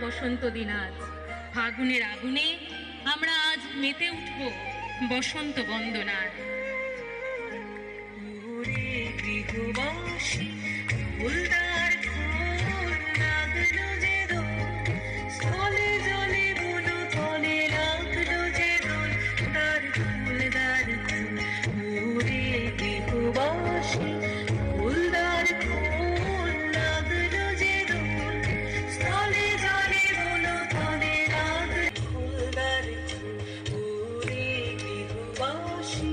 বসন্ত দিন আজ, ফাগুনের আগুনে আমরা আজ মেতে উঠব বসন্ত বন্দনায়। গৃহবাসী ফুলদার ঘর লাগলো যে দোল, স্থলে জলে বন তলে লাগলো যে দোল, তার ফুলদার ফুল ওরে গৃহবাসী ফুলদার ঘর লাগলো যে দোল, স্থলে জলে বন তলে লাগলো ফুলদার ফুল ওরে গৃহবাসী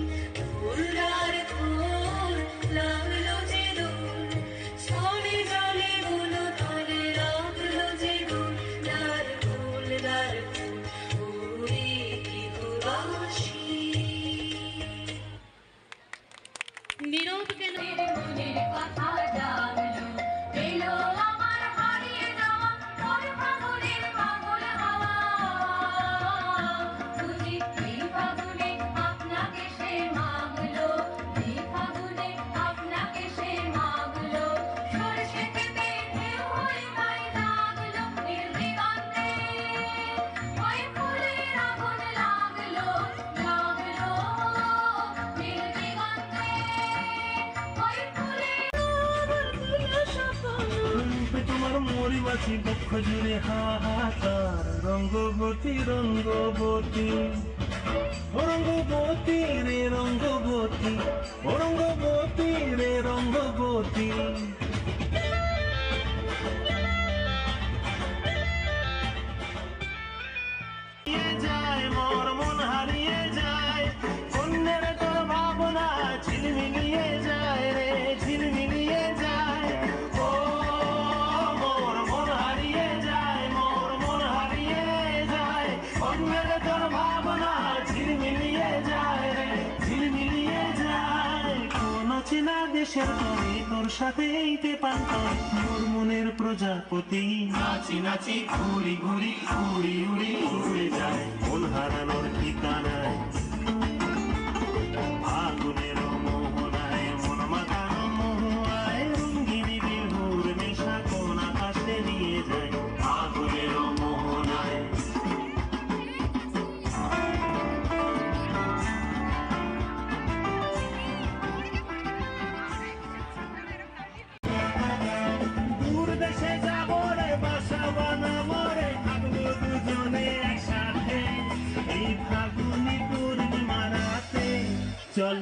ফুলদার ঘর লাগলো যে দোল, স্থলে জলে বন তলে লাগলো যে দোল, তার ফুলদার ফুল ওরে গৃহবাসী। নীরব কেন মনের কথা জানলো, এলো আমার হারিয়ে যাওয়া তোর ফাগুনের পাগল হাওয়া, বুঝি এই ফাগুনে আপনাকে সে মাগলো, এই ফাগুনে আপনাকে সে মাগলো, সরষে খেতে ঢেউ হয়ে গায়ে লাগলো নির্দিগন্তে, ওই ফুলের আগুন লাগলো লাগলো নির্দিগন্তে, ওই ফুলের রূপে তোমার মরিবাছি বক্ষ জুড়ে হাহাকার, রঙ্গবতী রঙ্গবতী ও রঙ্গবতী রে রঙ্গবতী, ও রঙ্গবতী রে রঙ্গবতী। যায় মোর মন হারিয়ে যায়, অন্যের তোর ভাবনা ঝিলমিলিয়ে যায় রে ঝিলমিলিয়ে যায়, ও মোর মন হারিয়ে যায়, মোর মন হারিয়ে যায়, অন্যের তোর ভাবনা ঝিলমিলিয়ে যায় রে ঝিলমিলিয়ে যায়। কোন চেনা দেশের তরে তোর সাথে এইতে পান্তর, মোর মনের প্রজাপতি নাচি নাচি ঘুরি ঘুরি উড়ি উড়ি উড়ে যায়, মন হারানোর ঠিকানায় ফাগুনের মোহনায়, মন মাতানো মোহায় রঙ্গিনী বিহুর নেশা কোন আকাশে নিয়ে যায়, ফাগুনের মোহনায়। দূর দেশে যাবো রে বাসা বানাবো রে, থাকবো দুজনে একসাথে এই ফাগুনি পূর্ণিমা রাতে, চল